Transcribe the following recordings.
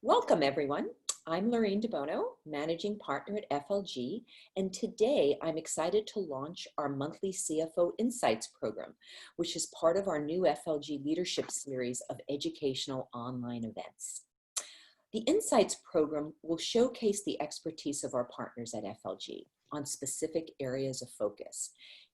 Welcome, everyone. I'm Laureen DeBuono, Managing Partner at FLG, and today I'm excited to launch our monthly CFO Insights program, which is part of our new FLG Leadership Series of educational online events. The Insights program will showcase the expertise of our partners at FLG on specific areas of focus.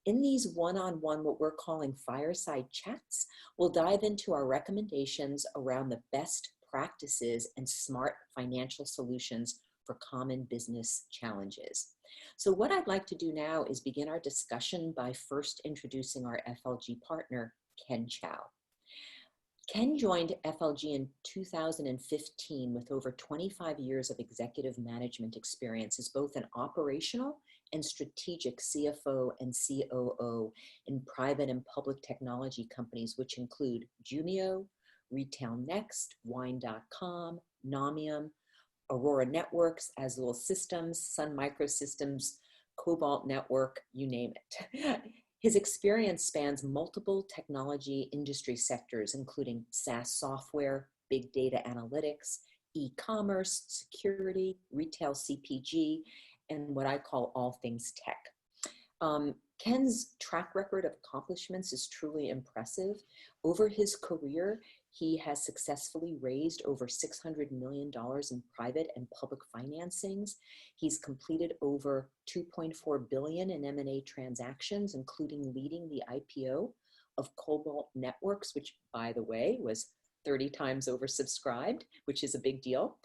In these one-on-one, what we're calling fireside chats, we'll dive into our recommendations around the best practices and smart financial solutions for common business challenges. So what I'd like to do now is begin our discussion by first introducing our FLG partner, Kenton Chow. Ken joined FLG in 2015 with over 25 years of executive management experience as both an operational and strategic CFO and COO in private and public technology companies, which include Jumio, Retail Next, Wine.com, Nomium, Aurora Networks, Azul Systems, Sun Microsystems, Cobalt Network, you name it. His experience spans multiple technology industry sectors, including SaaS software, big data analytics, e-commerce, security, retail CPG, and what I call all things tech. Ken's track record of accomplishments is truly impressive. Over his career, he has successfully raised over $600 million in private and public financings. He's completed over $2.4 billion in M&A transactions, including leading the IPO of Cobalt Networks, which, by the way, was 30 times oversubscribed, which is a big deal.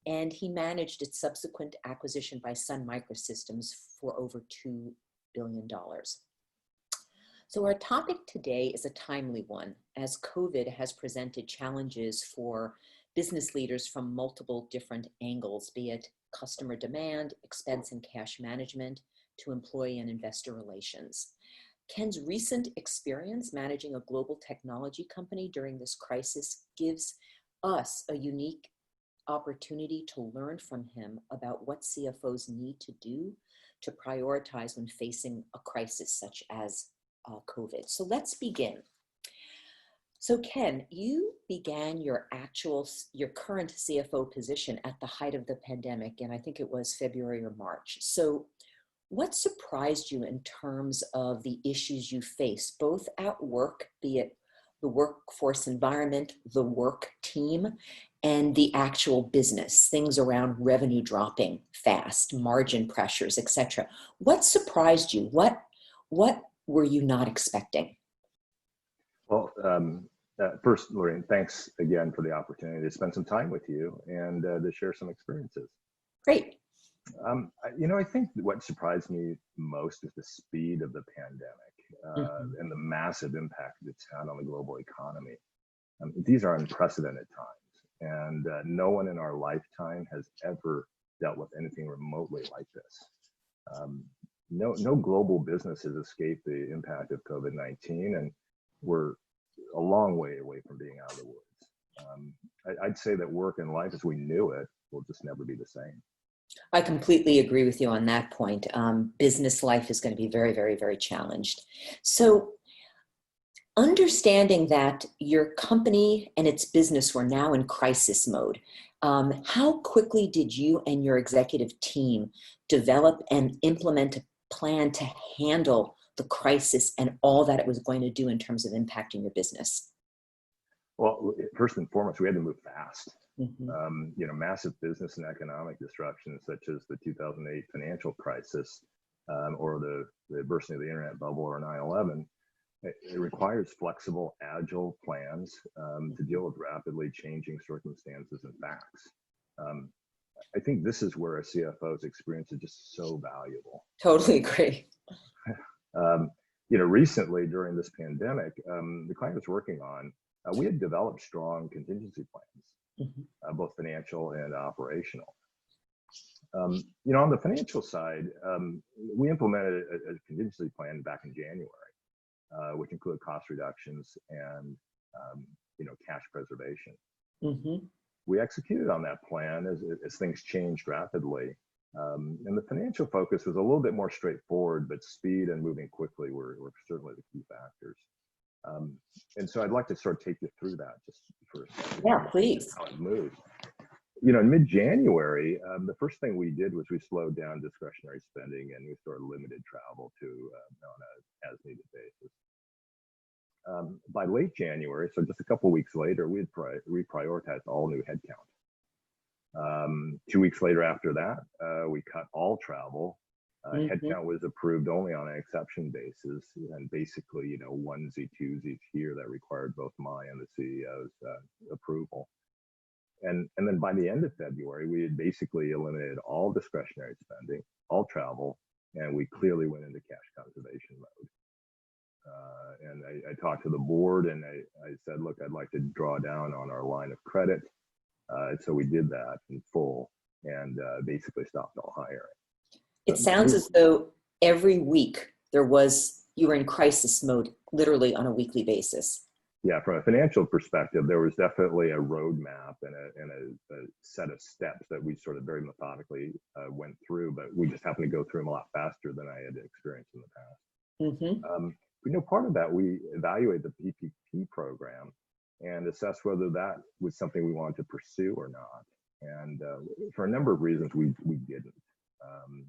And he managed its subsequent acquisition by Sun Microsystems for over $2 billion. So our topic today is a timely one, as COVID has presented challenges for business leaders from multiple different angles, be it customer demand, expense and cash management, to employee and investor relations. Ken's recent experience managing a global technology company during this crisis gives us a unique opportunity to learn from him about what CFOs need to do to prioritize when facing a crisis such as COVID. So let's begin. So Ken, you began your current CFO position at the height of the pandemic, and I think it was February or March. So what surprised you in terms of the issues you face, both at work, be it the workforce environment, the work team, and the actual business, things around revenue dropping fast, margin pressures, etc. What surprised you? What were you not expecting? Well, first, Laureen, thanks again for the opportunity to spend some time with you and to share some experiences. Great. I think what surprised me most is the speed of the pandemic and the massive impact it's had on the global economy. These are unprecedented times, and no one in our lifetime has ever dealt with anything remotely like this. No global business has escaped the impact of COVID-19, and we're a long way away from being out of the woods. I'd say that work and life as we knew it will just never be the same. I completely agree with you on that point. Business life is going to be very, very, very challenged. So understanding that your company and its business were now in crisis mode, how quickly did you and your executive team develop and implement a plan to handle the crisis and all that it was going to do in terms of impacting your business? Well, first and foremost, we had to move fast. Massive business and economic disruptions such as the 2008 financial crisis or the bursting of the internet bubble or 9/11. It requires flexible, agile plans to deal with rapidly changing circumstances and facts. I think this is where a CFO's experience is just so valuable. Totally agree. Recently during this pandemic, the client was working on, we had developed strong contingency plans, both financial and operational. On the financial side, we implemented a contingency plan back in January, which included cost reductions and cash preservation. We executed on that plan as things changed rapidly. And the financial focus was a little bit more straightforward, but speed and moving quickly were certainly the key factors. And so I'd like to sort of take you through that just for a second. Yeah, please. How it moved. in mid-January, the first thing we did was we slowed down discretionary spending and we sort of limited travel to on a as-needed basis. By late January, so just a couple weeks later, we had reprioritized all new headcount. 2 weeks later after that, we cut all travel. Headcount was approved only on an exception basis, and basically, onesie, twosies here that required both my and the CEO's approval. And then by the end of February, we had basically eliminated all discretionary spending, all travel, and we clearly went into cash conservation mode. And I talked to the board and I said, look, I'd like to draw down on our line of credit. So we did that in full and basically stopped all hiring. It sounds as though every week you were in crisis mode, literally on a weekly basis. Yeah, from a financial perspective, there was definitely a roadmap and a set of steps that we sort of very methodically went through, but we just happened to go through them a lot faster than I had experienced in the past. Part of that, we evaluated the PPP program and assessed whether that was something we wanted to pursue or not. And for a number of reasons, we didn't.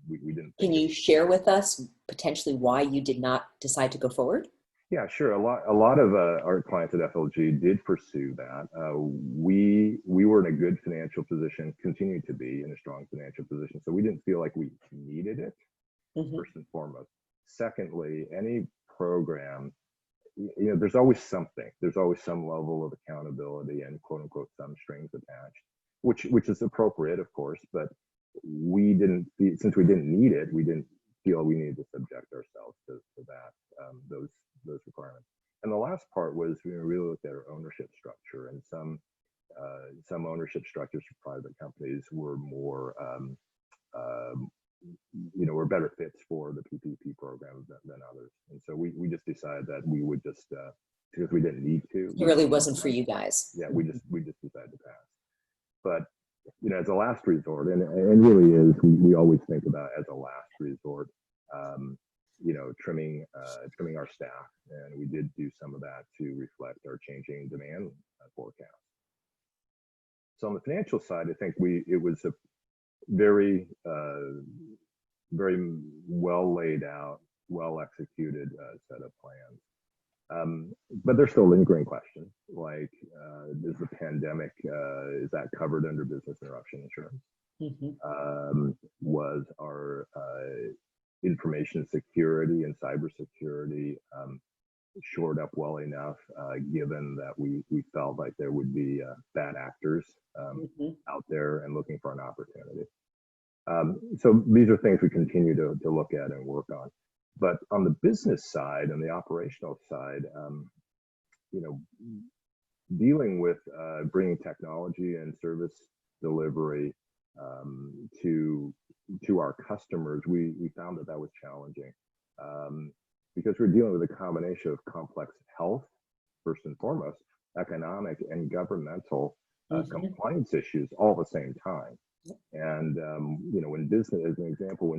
We didn't. Can you share with us potentially why you did not decide to go forward? Yeah, sure. A lot of our clients at FLG did pursue that. We were in a good financial position, continue to be in a strong financial position, so we didn't feel like we needed it, first and foremost. Secondly, any program, there's always something. There's always some level of accountability and quote unquote some strings attached, which is appropriate, of course, but since we didn't need it, we didn't feel we needed to subject ourselves to that, those requirements. And the last part was we really looked at our ownership structure, and some ownership structures for private companies were more were better fits for the PPP program than others. And so we just decided that we would just because we didn't need to. It really wasn't for you guys. Yeah, we just decided to pass. But as a last resort, and really is, we always think about it as a last resort. Trimming our staff, and we did do some of that to reflect our changing demand forecast. So on the financial side, I think it was a very very well laid out, well executed set of plans. But there's still lingering questions like, is the pandemic, is that covered under business interruption insurance? Was our information security and cybersecurity shored up well enough, given that we felt like there would be bad actors out there and looking for an opportunity. So these are things we continue to look at and work on. But on the business side and the operational side, dealing with bringing technology and service delivery to our customers, we found that was challenging because we're dealing with a combination of complex health, first and foremost, economic and governmental compliance issues all at the same time. And when business, as an example,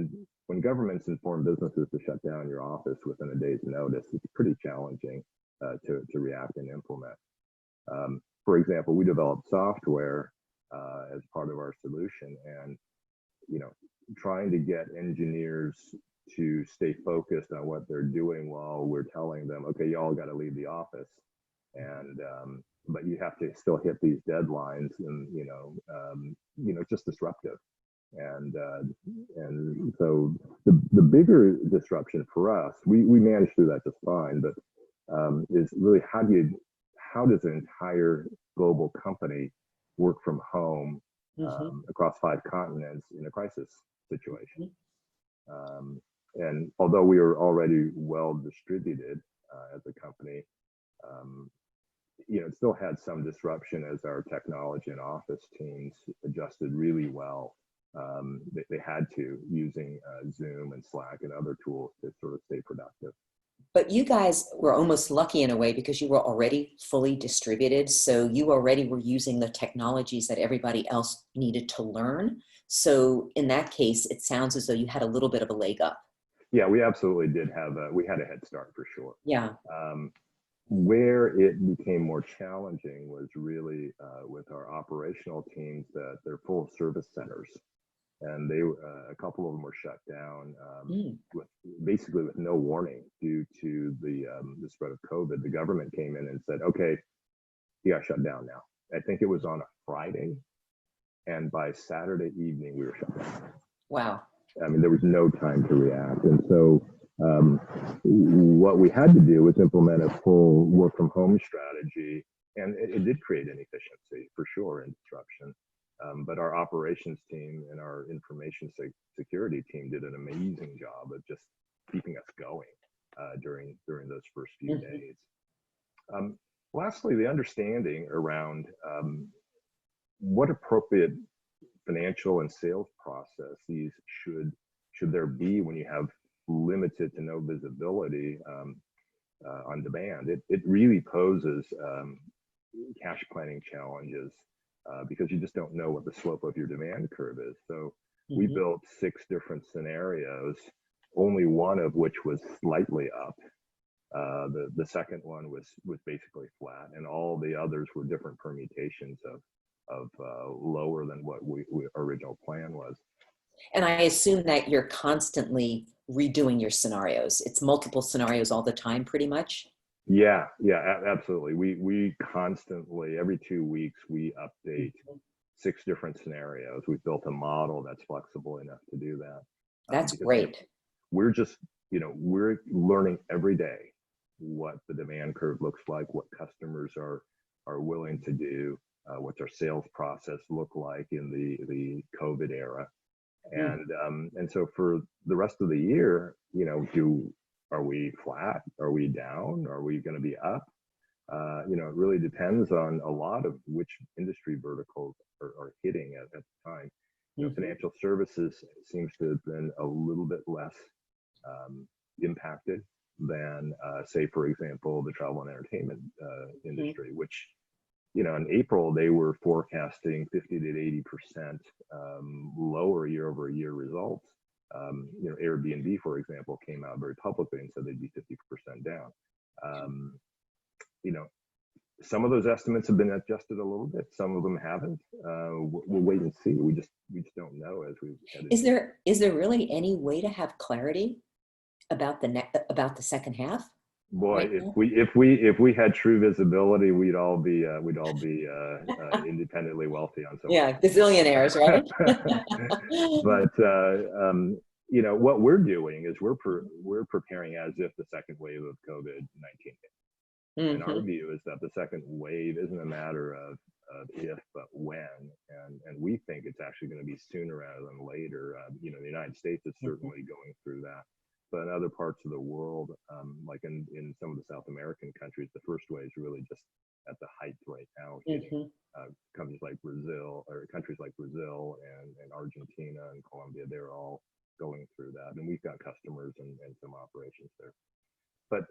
when governments inform businesses to shut down your office within a day's notice, it's pretty challenging to react and implement. For example, we developed software as part of our solution, and trying to get engineers to stay focused on what they're doing while we're telling them, okay, you all got to leave the office, and but you have to still hit these deadlines, and it's just disruptive. And so the bigger disruption for us, we managed through that just fine, but is really how does an entire global company work from home across 5 continents in a crisis situation? And although we are already well distributed as a company, it still had some disruption as our technology and office teams adjusted really well. They had to, using Zoom and Slack and other tools to sort of stay productive. But you guys were almost lucky in a way because you were already fully distributed. So you already were using the technologies that everybody else needed to learn. So in that case, it sounds as though you had a little bit of a leg up. Yeah, we absolutely did we had a head start for sure. Yeah. Where it became more challenging was really with our operational teams that they're full of service centers, and a couple of them were shut down with basically with no warning due to the spread of COVID. The government came in and said, "Okay, you got shut down now." I think it was on a Friday, and by Saturday evening we were shut down. Wow. I mean, there was no time to react, and so what we had to do was implement a full work from home strategy, and it did create inefficiency for sure and disruption. But our operations team and our information security team did an amazing job of just keeping us going during those first few days. Lastly, the understanding around what appropriate financial and sales processes should there be when you have limited to no visibility on demand. It really poses cash planning challenges because you just don't know what the slope of your demand curve is. So we built 6 different scenarios, only one of which was slightly up. The second one was basically flat, and all the others were different permutations of lower than what our original plan was. And I assume that you're constantly redoing your scenarios. It's multiple scenarios all the time, pretty much. Yeah, absolutely. We constantly, every 2 weeks, we update 6 different scenarios. We've built a model that's flexible enough to do that. That's great. We're just, we're learning every day what the demand curve looks like, what customers are willing to do, what's our sales process look like in the COVID era. And so for the rest of the year, are we flat? Are we down? Are we going to be up? It really depends on a lot of which industry verticals are hitting at the time. Financial services seems to have been a little bit less impacted than, say, for example, the travel and entertainment industry, which in April, they were forecasting 50 to 80% lower year-over-year results. Airbnb, for example, came out very publicly and said they'd be 50% down. Some of those estimates have been adjusted a little bit. Some of them haven't. We'll wait and see. We just don't know as we head into. Is there really any way to have clarity about the second half? Boy, if we had true visibility, we'd all be independently wealthy on some. Yeah, gazillionaires, right? But what we're doing is we're preparing as if the second wave of COVID-19 hit. And our view is that the second wave isn't a matter of if, but when. And we think it's actually going to be sooner rather than later. The United States is certainly going through that. But in other parts of the world, like in some of the South American countries, the first wave is really just at the height right now, hitting countries like Brazil and Argentina and Colombia. They're all going through that. And we've got customers and some operations there. But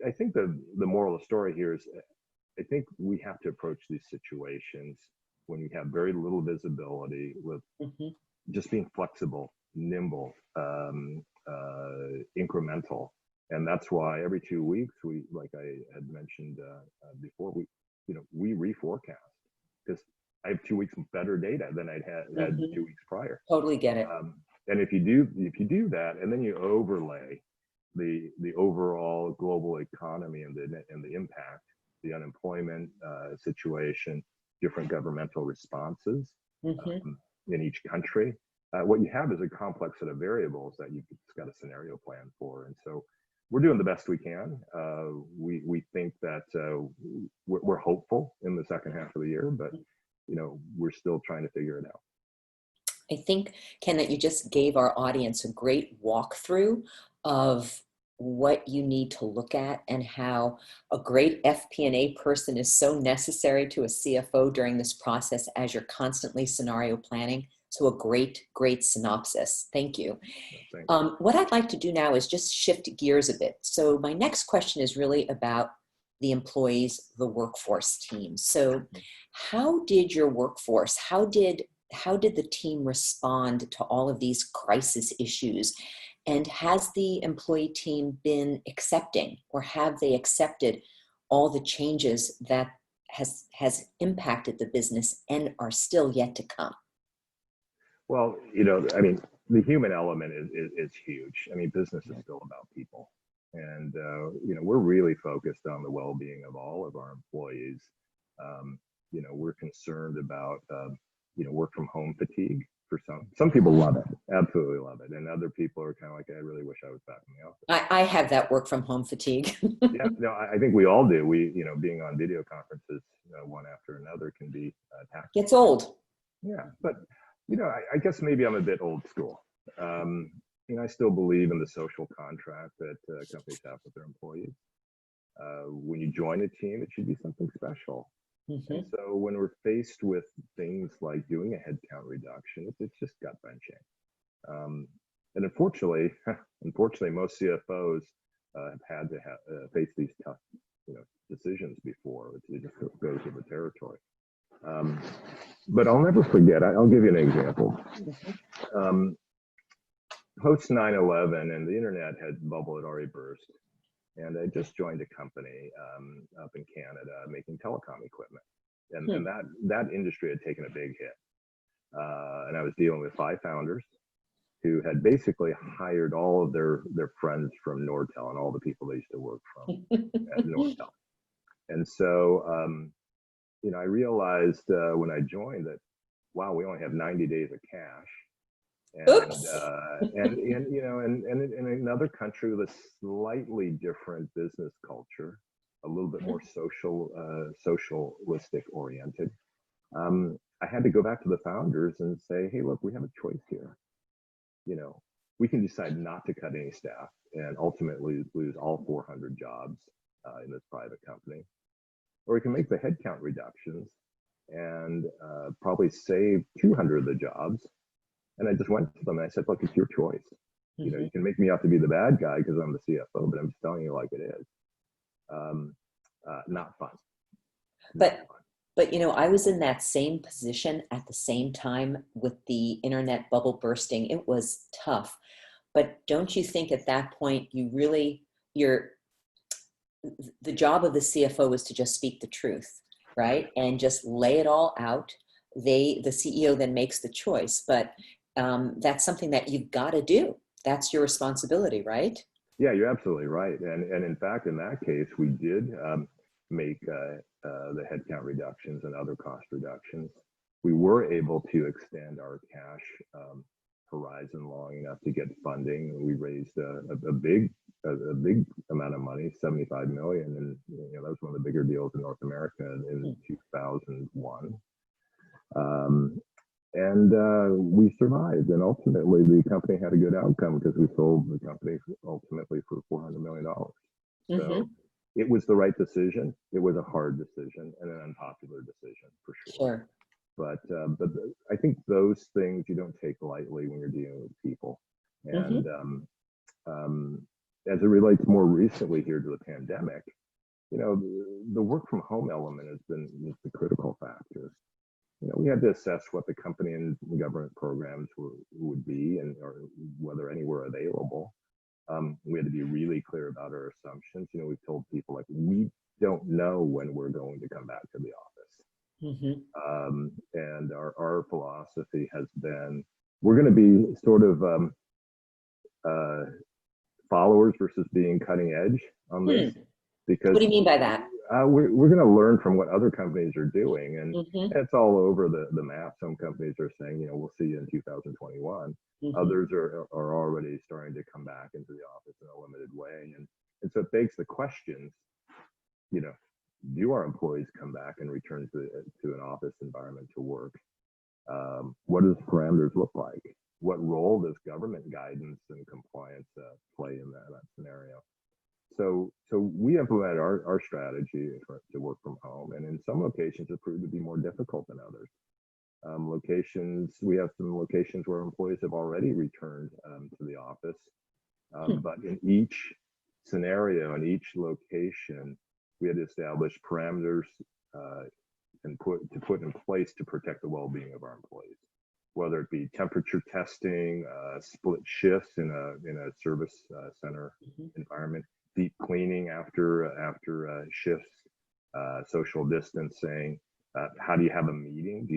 I think the moral of the story here is I think we have to approach these situations when we have very little visibility with just being flexible, nimble, incremental. And that's why every 2 weeks, we, like I had mentioned before, we reforecast because I have 2 weeks better data than I'd had 2 weeks prior. Totally get it. And if you do that, and then you overlay the overall global economy and the impact, the unemployment situation, different governmental responses in each country, what you have is a complex set of variables that you've got a scenario plan for. And so we're doing the best we can. We think that we're hopeful in the second half of the year, but we're still trying to figure it out. I think, Ken, that you just gave our audience a great walkthrough of what you need to look at and how a great FP&A person is so necessary to a CFO during this process as you're constantly scenario planning. So a great synopsis. Thank you. What I'd like to do now is just shift gears a bit. So my next question is really about the employees, the workforce team. So how did your workforce, how did the team respond to all of these crisis issues? And has the employee team been accepting, or have they accepted all the changes that has impacted the business and are still yet to come? Well, I mean, the human element is huge. I mean, business is still about people. And, we're really focused on the well-being of all of our employees. We're concerned about, work from home fatigue for some. Some people love it, absolutely love it. And other people are kind of like, I really wish I was back in the office. I have that work from home fatigue. Yeah, no, I think we all do. We, being on video conferences, one after another can be taxing. Gets old. Yeah, but I guess maybe I'm a bit old school. I still believe in the social contract that companies have with their employees. When you join a team, it should be something special. Mm-hmm. And so when we're faced with things like doing a headcount reduction, it's just gut wrenching. And unfortunately, most CFOs have had to face these tough, decisions before. It just goes with the territory. But I'll never forget. I'll give you an example. Post 9/11, and the internet bubble had already burst, and I just joined a company up in Canada making telecom equipment, and that industry had taken a big hit, and I was dealing with 5 founders who had basically hired all of their friends from Nortel and all the people they used to work from at Nortel, and so. I realized when I joined that, wow, we only have 90 days of cash. And, Oops. And in another country with a slightly different business culture, a little bit more socialistic oriented, I had to go back to the founders and say, hey, look, we have a choice here. We can decide not to cut any staff and ultimately lose all 400 jobs in this private company. Or we can make the headcount reductions and probably save 200 of the jobs. And I just went to them and I said, look, it's your choice. Mm-hmm. You can make me out to be the bad guy because I'm the CFO, but I'm just telling you like it is. Not fun. But I was in that same position at the same time with the internet bubble bursting. It was tough. But don't you think at that point, the job of the CFO is to just speak the truth, right? And just lay it all out. The CEO then makes the choice, but that's something that you've got to do. That's your responsibility, right? Yeah, you're absolutely right. And in fact, in that case, we did make the headcount reductions and other cost reductions. We were able to extend our cash horizon long enough to get funding. We raised a big amount of money, 75 million, and that was one of the bigger deals in North America in 2001. We survived, and ultimately the company had a good outcome because we sold the company ultimately for $400 million. Mm-hmm. So it was the right decision. It was a hard decision and an unpopular decision for sure. Sure. But I think those things you don't take lightly when you're dealing with people. And as it relates more recently here to the pandemic, the work from home element has been the critical factor. We had to assess what the company and government programs would be or whether any were available. We had to be really clear about our assumptions. We've told people like, we don't know when we're going to come back to the office. Mm-hmm. And our philosophy has been, we're going to be sort of followers versus being cutting edge on this. Because what do you mean by that? We're going to learn from what other companies are doing, and it's all over the map. Some companies are saying, we'll see you in 2021. Mm-hmm. Others are already starting to come back into the office in a limited way, and so it begs the questions, do our employees come back and return to an office environment to work? What does parameters look like? What role does government guidance and compliance play in that scenario? So we implemented our strategy to work from home, and in some locations it proved to be more difficult than others. We have some locations where employees have already returned to the office, but in each scenario, in each location, we had to establish parameters and put in place to protect the well-being of our employees, whether it be temperature testing, split shifts in a service center environment. deep cleaning after shifts, social distancing. How do you have a meeting? Do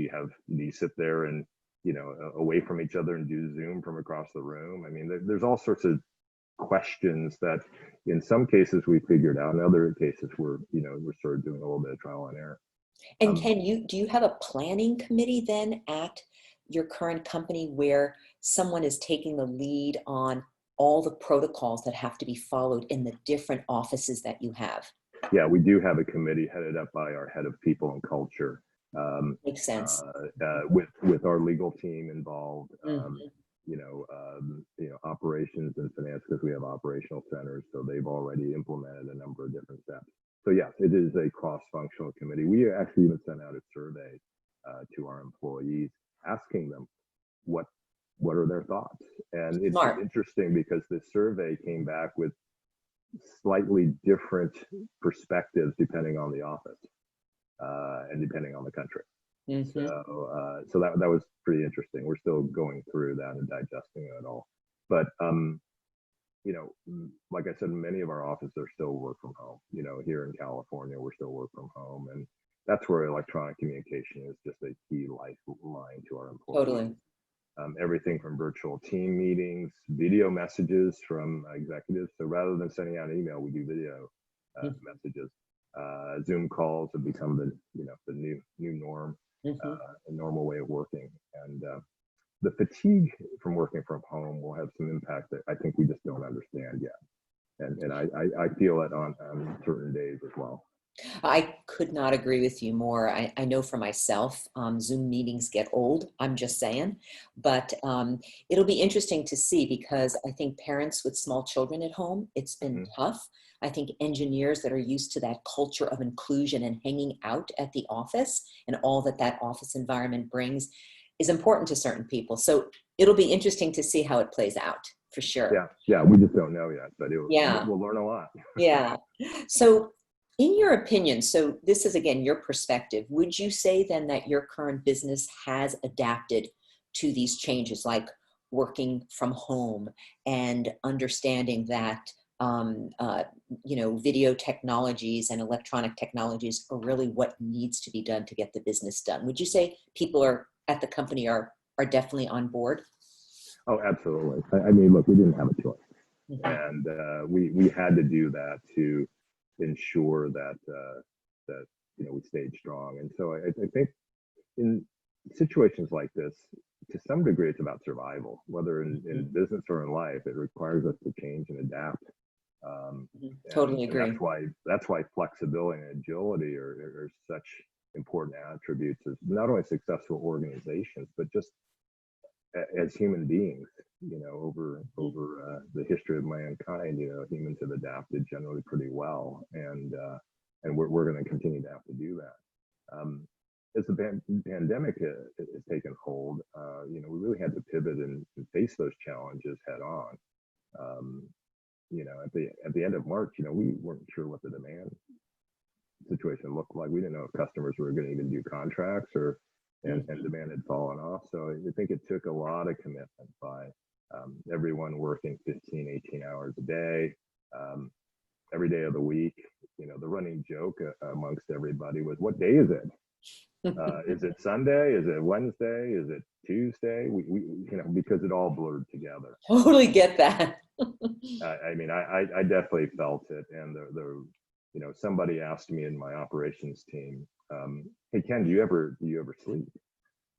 you sit there and, away from each other and do Zoom from across the room? I mean, there's all sorts of questions that in some cases we figured out. In other cases we're sort of doing a little bit of trial and error. And do you have a planning committee then at your current company where someone is taking the lead on all the protocols that have to be followed in the different offices that you have? Yeah, we do have a committee headed up by our head of people and culture, Makes sense. with our legal team involved, Mhm. operations and finance, because we have operational centers, so they've already implemented a number of different steps. So yes, it is a cross-functional committee. We actually even sent out a survey to our employees, asking them what are their thoughts, and it's Smart. interesting because this survey came back with slightly different perspectives depending on the office and depending on the country. Mhm. So that was pretty interesting. We're still going through that and digesting it all. But like I said, many of our offices are still work from home. Here in California, we're still work from home, and that's where electronic communication is just a key lifeline to our employees. Totally. Everything from virtual team meetings, video messages from executives. So rather than sending out email, we do video messages. Zoom calls have become the new norm, a normal way of working. And the fatigue from working from home will have some impact that I think we just don't understand yet. And I feel it on certain days as well. I could not agree with you more. I know for myself, Zoom meetings get old, I'm just saying. But it'll be interesting to see because I think parents with small children at home, it's been tough. I think engineers that are used to that culture of inclusion and hanging out at the office and all that that office environment brings is important to certain people. So it'll be interesting to see how it plays out for sure. Yeah, we just don't know yet, but Yeah. we'll learn a lot. Yeah. So, in your opinion, so this is again your perspective, would you say then that your current business has adapted to these changes, like working from home and understanding that video technologies and electronic technologies are really what needs to be done to get the business done? Would you say people are at the company are definitely on board? Oh, absolutely. I mean, look, we didn't have a choice. Mhm. And we had to do that to ensure that we stayed strong. And so I think in situations like this, to some degree, it's about survival. Whether in business or in life, it requires us to change and adapt. Totally And agree. that's why flexibility and agility are such important attributes of not only successful organizations, but just as human beings. Over the history of mankind, humans have adapted generally pretty well, and we're going to continue to have to do that. As the pandemic has taken hold, we really had to pivot and face those challenges head on. At the end of March, we weren't sure what the demand situation looked like. We didn't know if customers were going to even do contracts and demand had fallen off. So I think it took a lot of commitment by everyone working 15, 18 hours a day, every day of the week. The running joke amongst everybody was, what day is it? Is it Sunday? Is it Wednesday? Is it Tuesday? We because it all blurred together. Totally get that. I mean, I definitely felt it. And somebody asked me in my operations team, hey, Ken, do you ever sleep?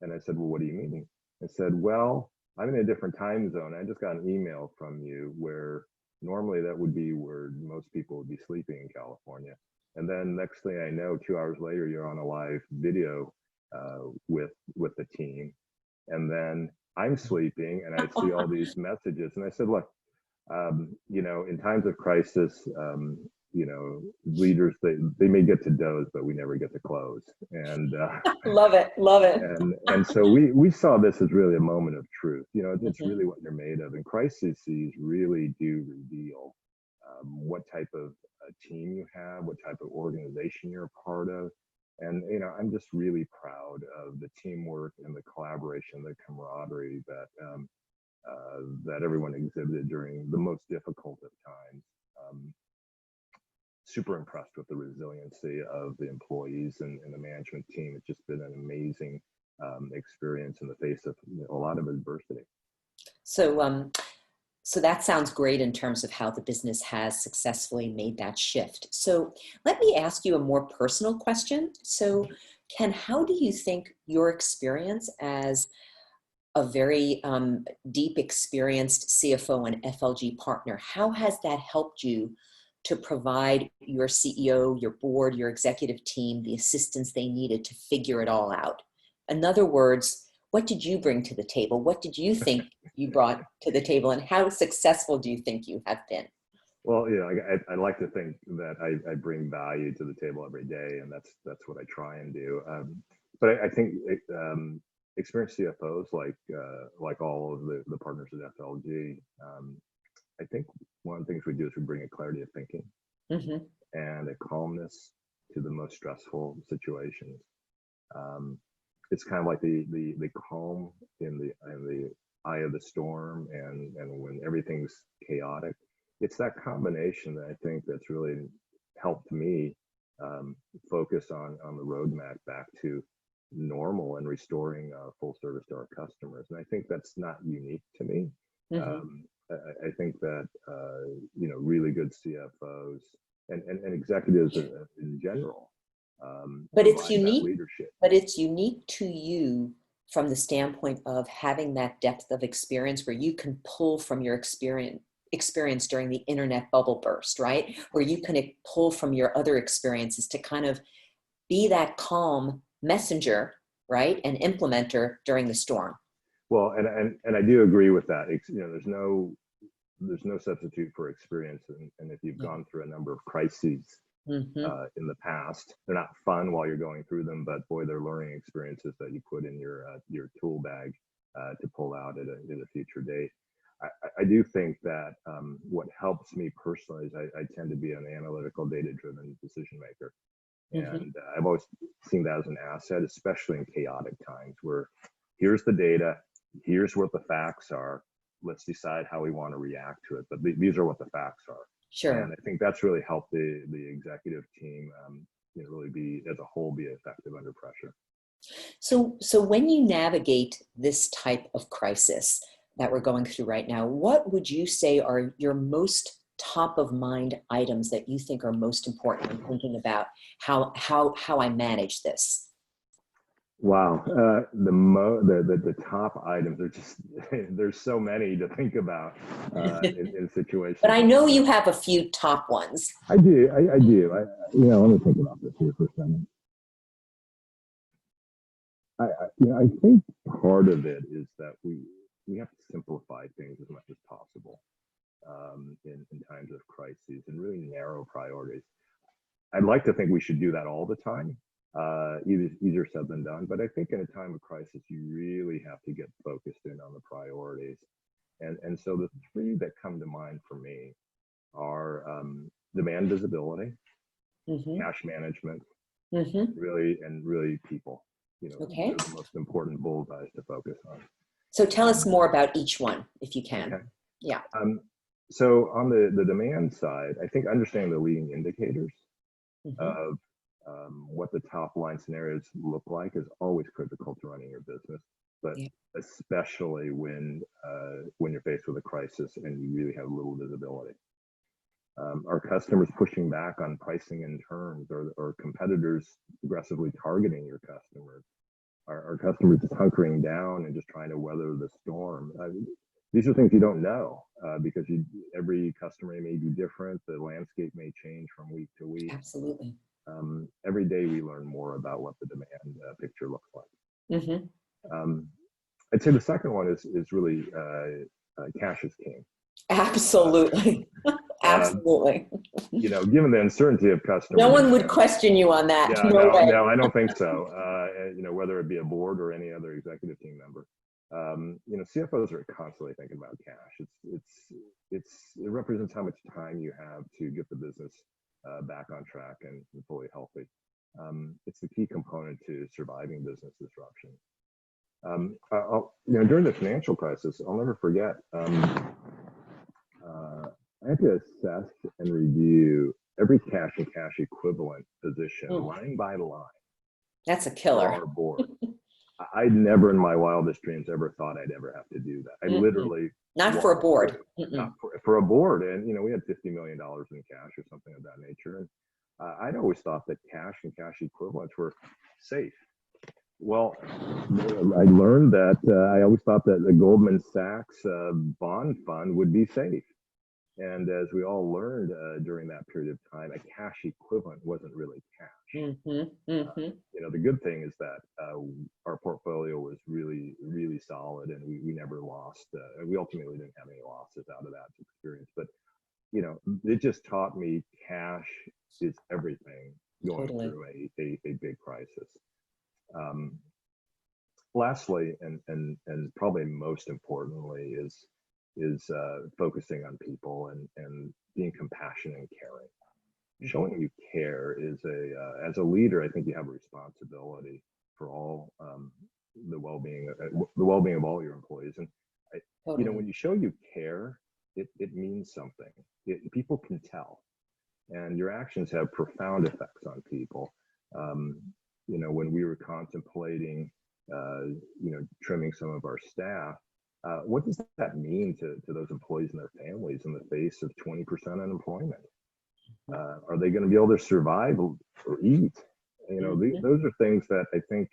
And I said, well, what do you mean? I said, well, I'm in a different time zone. I just got an email from you where normally that would be where most people would be sleeping in California. And then next thing I know, 2 hours later, you're on a live video with the team. And then I'm sleeping and I see all these messages. And I said, look, in times of crisis, leaders, they may get to doze, but we never get to close. And Love it. Love it. and so we saw this as really a moment of truth. It's really what you're made of. And crises really do reveal what type of team you have, what type of organization you're a part of. And I'm just really proud of the teamwork and the collaboration, the camaraderie that everyone exhibited during the most difficult of times. super impressed with the resiliency of the employees and the management team. It's just been an amazing experience in the face of a lot of adversity. So that sounds great in terms of how the business has successfully made that shift. So let me ask you a more personal question. So Ken, how do you think your experience as a very deep experienced CFO and FLG partner, how has that helped you to provide your CEO, your board, your executive team, the assistance they needed to figure it all out? In other words, what did you bring to the table? What did you think you brought to the table, and how successful do you think you have been? Well, I like to think that I bring value to the table every day, and that's what I try and do. But I think experienced CFOs, like all of the partners at FLG, I think one of the things we do is we bring a clarity of thinking and a calmness to the most stressful situations. It's kind of like the calm in the eye of the storm, and when everything's chaotic. It's that combination that I think that's really helped me focus on the roadmap back to normal and restoring full service to our customers. And I think that's not unique to me. I think that really good CFOs and executives in general. But it's unique. Leadership. But it's unique to you from the standpoint of having that depth of experience where you can pull from your experience during the internet bubble burst, right? Where you can pull from your other experiences to kind of be that calm messenger, right? And implementer during the storm. Well, and I do agree with that. There's no substitute for experience. And if you've gone through a number of crises in the past, they're not fun while you're going through them, but boy, they're learning experiences that you put in your tool bag to pull out at a future date. I do think that what helps me personally is I tend to be an analytical, data-driven decision maker. And I've always seen that as an asset, especially in chaotic times where here's the data, here's what the facts are, let's decide how we want to react to it. But these are what the facts are. Sure. And I think that's really helped the executive team really be, as a whole, be effective under pressure. So when you navigate this type of crisis that we're going through right now, what would you say are your most top of mind items that you think are most important when thinking about how I manage this? Wow, the top items are just there's so many to think about in situations. But I know you have a few top ones. I do. I do. Let me think about this here for a second. I think part of it is that we have to simplify things as much as possible in times of crises and really narrow priorities. I'd like to think we should do that all the time. Easier said than done, but I think in a time of crisis, you really have to get focused in on the priorities. And so the three that come to mind for me are demand visibility, cash management, really people. Okay. The most important bullseyes to focus on. So tell us more about each one, if you can. Okay. Yeah. So on the demand side, I think understanding the leading indicators of what the top line scenarios look like is always critical to running your business, but especially when you're faced with a crisis and you really have little visibility. Are customers pushing back on pricing and terms, or competitors aggressively targeting your customers? Are customers just hunkering down and just trying to weather the storm? These are things you don't know because every customer may be different. The landscape may change from week to week. Absolutely. Every day we learn more about what the demand picture looks like. I'd say the second one is really cash is king. Absolutely. Absolutely. Given the uncertainty of customers. No one would question you on that. Yeah, no, I don't think so. Whether it be a board or any other executive team member, CFOs are constantly thinking about cash. It represents how much time you have to get the business back on track and fully healthy. It's the key component to surviving business disruption. During the financial crisis, I'll never forget. I had to assess and review every cash and cash equivalent position, Mm, line by line, that's a for killer. our board. I never in my wildest dreams ever thought I'd ever have to do that. I literally Not for a walked board. through, not for a board. And, we had $50 million in cash or something of that nature. And I'd always thought that cash and cash equivalents were safe. Well, I learned that I always thought that the Goldman Sachs bond fund would be safe. And as we all learned during that period of time, a cash equivalent wasn't really cash. The good thing is that our portfolio was really, really solid, and we never lost. We ultimately didn't have any losses out of that experience. But it just taught me cash is everything going through a big crisis. Lastly, and probably most importantly, is focusing on people and being compassionate and caring. Showing you care is as a leader, I think you have a responsibility for all the well-being of all your employees. And when you show you care, it means something. People can tell, and your actions have profound effects on people. When we were contemplating, trimming some of our staff, what does that mean to those employees and their families in the face of 20% unemployment? Are they going to be able to survive or eat? Those are things that I think,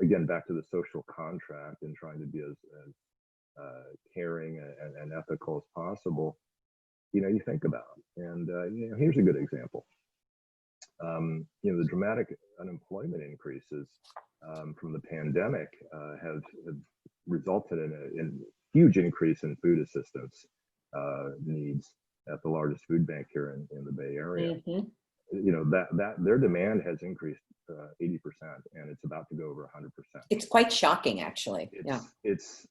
again, back to the social contract and trying to be as caring and ethical as possible, you think about. And, here's a good example. The dramatic unemployment increases from the pandemic have resulted in a huge increase in food assistance needs at the largest food bank here in the Bay Area. That their demand has increased 80%, and it's about to go over 100%. It's quite shocking, actually. It's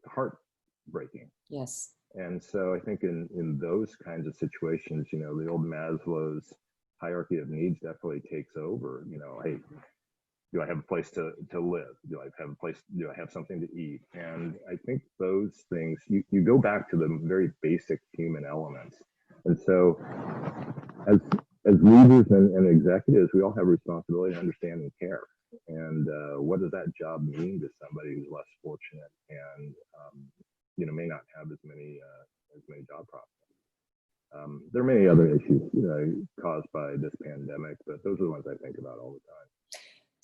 heartbreaking. Yes. And so I think in those kinds of situations, the old Maslow's hierarchy of needs definitely takes over. Hey, do I have a place to live? Do I have something to eat? And I think those things, you go back to the very basic human elements. And so as leaders and executives, we all have a responsibility to understand and care. And what does that job mean to somebody who's less fortunate and may not have as many job prospects? There are many other issues caused by this pandemic, but those are the ones I think about all the time.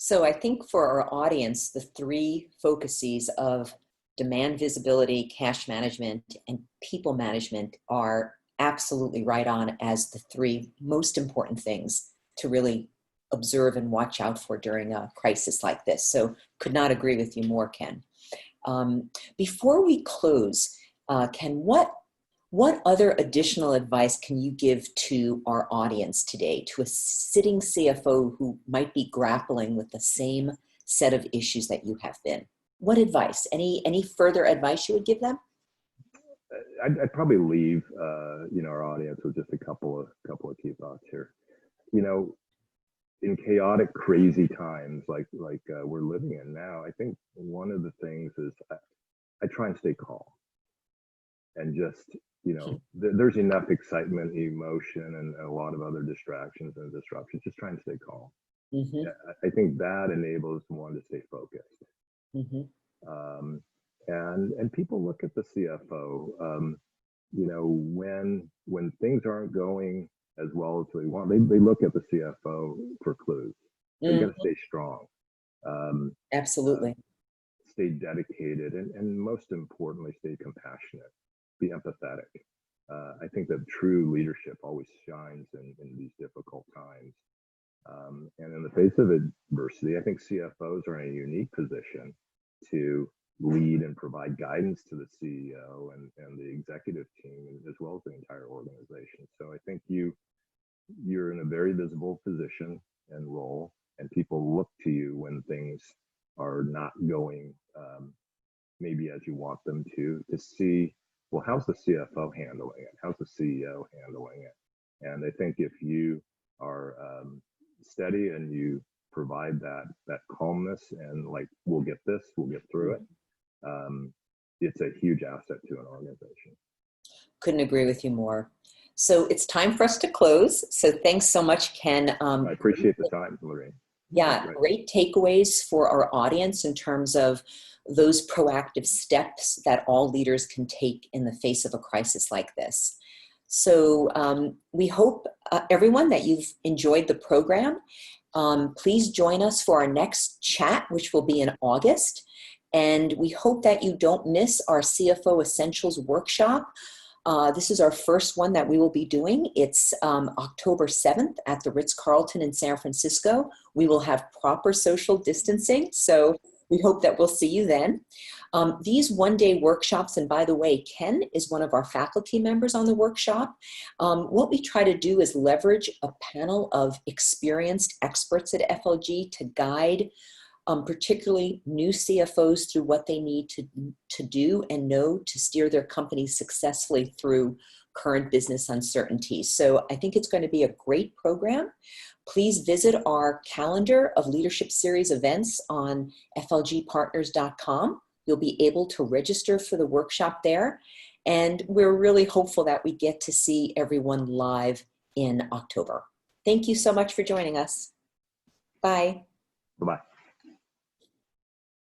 So I think for our audience, the three focuses of demand visibility, cash management, and people management are absolutely right on as the three most important things to really observe and watch out for during a crisis like this. So could not agree with you more, Ken. Before we close, Ken, what other additional advice can you give to our audience today, to a sitting CFO who might be grappling with the same set of issues that you have been? What advice? Any further advice you would give them? I'd probably leave our audience with just a couple of key thoughts here. In chaotic, crazy times like we're living in now, I think one of the things is I try and stay calm and just there's enough excitement, emotion, and a lot of other distractions and disruptions. Just try and stay calm. I think that enables one to stay focused. And people look at the CFO, when things aren't going as well as they want, they look at the CFO for clues. They got to stay strong. Absolutely. Stay dedicated, and most importantly, stay compassionate. Be empathetic. I think that true leadership always shines in these difficult times. And in the face of adversity, I think CFOs are in a unique position to lead and provide guidance to the CEO and the executive team, as well as the entire organization. So I think you're in a very visible position and role, and people look to you when things are not going maybe as you want them to see, well, how's the CFO handling it? How's the CEO handling it? And I think if you are steady and you provide that calmness and we'll get this, we'll get through it, it's a huge asset to an organization. Couldn't agree with you more. So it's time for us to close. So thanks so much, Ken. I appreciate the time, Laureen. Yeah, great takeaways for our audience in terms of those proactive steps that all leaders can take in the face of a crisis like this. So we hope, everyone, that you've enjoyed the program. Please join us for our next chat, which will be in August. And we hope that you don't miss our CFO Essentials Workshop. This is our first one that we will be doing. It's October 7th at the Ritz-Carlton in San Francisco. We will have proper social distancing, so we hope that we'll see you then. These one-day workshops, and by the way, Ken is one of our faculty members on the workshop. What we try to do is leverage a panel of experienced experts at FLG to guide particularly new CFOs through what they need to do and know to steer their companies successfully through current business uncertainties. So I think it's going to be a great program. Please visit our calendar of leadership series events on flgpartners.com. You'll be able to register for the workshop there. And we're really hopeful that we get to see everyone live in October. Thank you so much for joining us. Bye. Bye-bye.